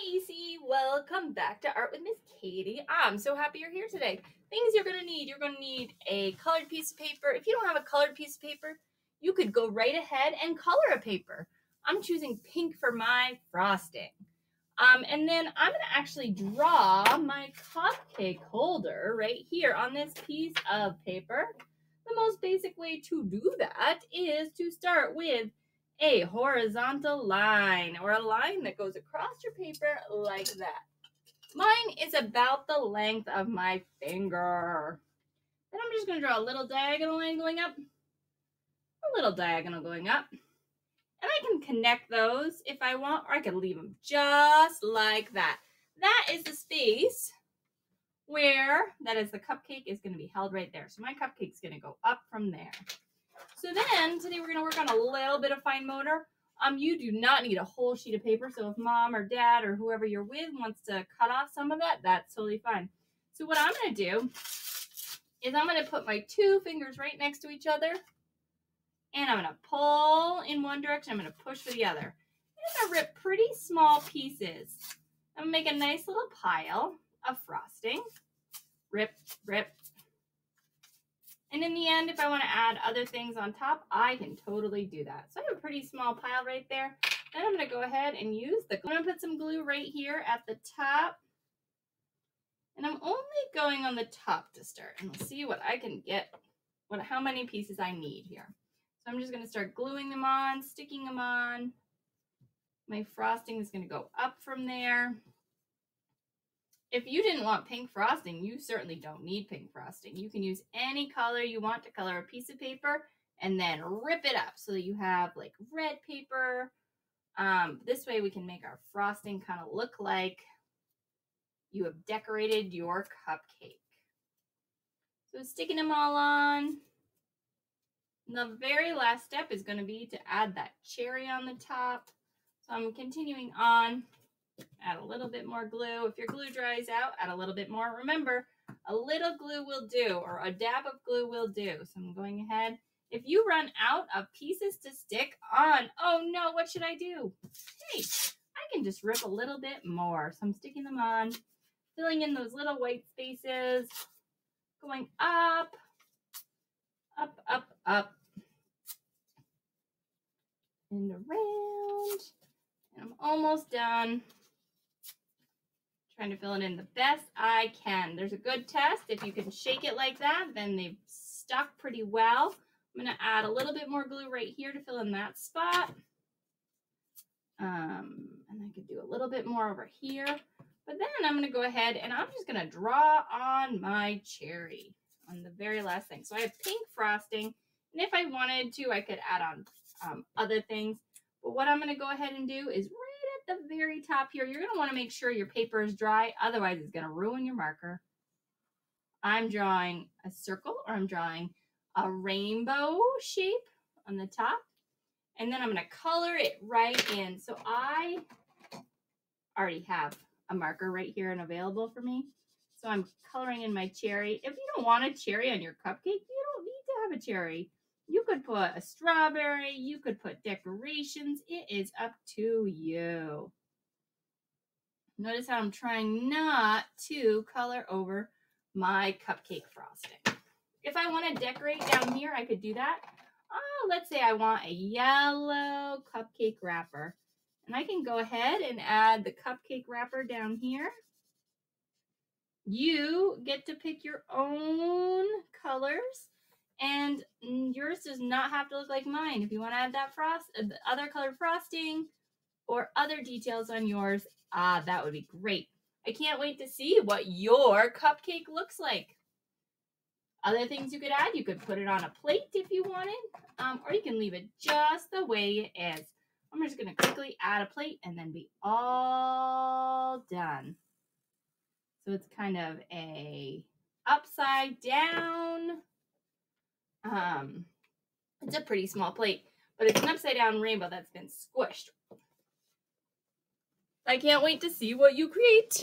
Stacy. Welcome back to Art with Miss Katie. I'm so happy you're here today. Things you're going to need a colored piece of paper. If you don't have a colored piece of paper, you could go right ahead and color a paper. I'm choosing pink for my frosting. And then I'm going to actually draw my cupcake holder right here on this piece of paper. The most basic way to do that is to start with a horizontal line, or a line that goes across your paper like that. Mine is about the length of my finger. Then I'm just going to draw a little diagonal line going up, a little diagonal going up. And I can connect those if I want, or I can leave them just like that. That is the space where, that is the cupcake is going to be held right there. So my cupcake's going to go up from there. So then, today we're going to work on a little bit of fine motor. You do not need a whole sheet of paper, so if mom or dad or whoever you're with wants to cut off some of that, that's totally fine. So what I'm going to do is I'm going to put my two fingers right next to each other, and I'm going to pull in one direction, I'm going to push for the other. I'm going to rip pretty small pieces. I'm going to make a nice little pile of frosting. Rip, rip. And in the end, if I want to add other things on top, I can totally do that. So I have a pretty small pile right there. Then I'm going to go ahead and use the glue. I'm going to put some glue right here at the top. And I'm only going on the top to start. And we'll see what I can get, how many pieces I need here. So I'm just going to start gluing them on, sticking them on. My frosting is going to go up from there. If you didn't want pink frosting, you certainly don't need pink frosting. You can use any color you want to color a piece of paper and then rip it up so that you have like red paper. This way we can make our frosting kind of look like you have decorated your cupcake. So sticking them all on. And the very last step is going to be to add that cherry on the top. So I'm continuing on. Add a little bit more glue. If your glue dries out, add a little bit more. Remember, a little glue will do, or a dab of glue will do. So I'm going ahead. If you run out of pieces to stick on, oh no, what should I do? Hey, I can just rip a little bit more. So I'm sticking them on, filling in those little white spaces, going up, up, up, up, and around. And I'm almost done. Trying to fill it in the best I can. There's a good test. If you can shake it like that, then they've stuck pretty well. I'm going to add a little bit more glue right here to fill in that spot. And I could do a little bit more over here. But then I'm going to go ahead and I'm just going to draw on my cherry on the very last thing. So I have pink frosting. And if I wanted to, I could add on other things. But what I'm going to go ahead and do is at the very top here, you're going to want to make sure your paper is dry. Otherwise, it's going to ruin your marker. I'm drawing a circle, or I'm drawing a rainbow shape on the top. And then I'm going to color it right in. So I already have a marker right here and available for me. So I'm coloring in my cherry. If you don't want a cherry on your cupcake, you don't need to have a cherry. You could put a strawberry, you could put decorations. It is up to you. Notice how I'm trying not to color over my cupcake frosting. If I want to decorate down here, I could do that. Let's say I want a yellow cupcake wrapper. And I can go ahead and add the cupcake wrapper down here. You get to pick your own colors. And yours does not have to look like mine. If you want to add that the other colored frosting or other details on yours, that would be great. I can't wait to see what your cupcake looks like. Other things you could add, you could put it on a plate if you wanted, or you can leave it just the way it is. I'm just going to quickly add a plate and then be all done. So it's kind of a upside down. It's a pretty small plate, but it's an upside down rainbow that's been squished. I can't wait to see what you create.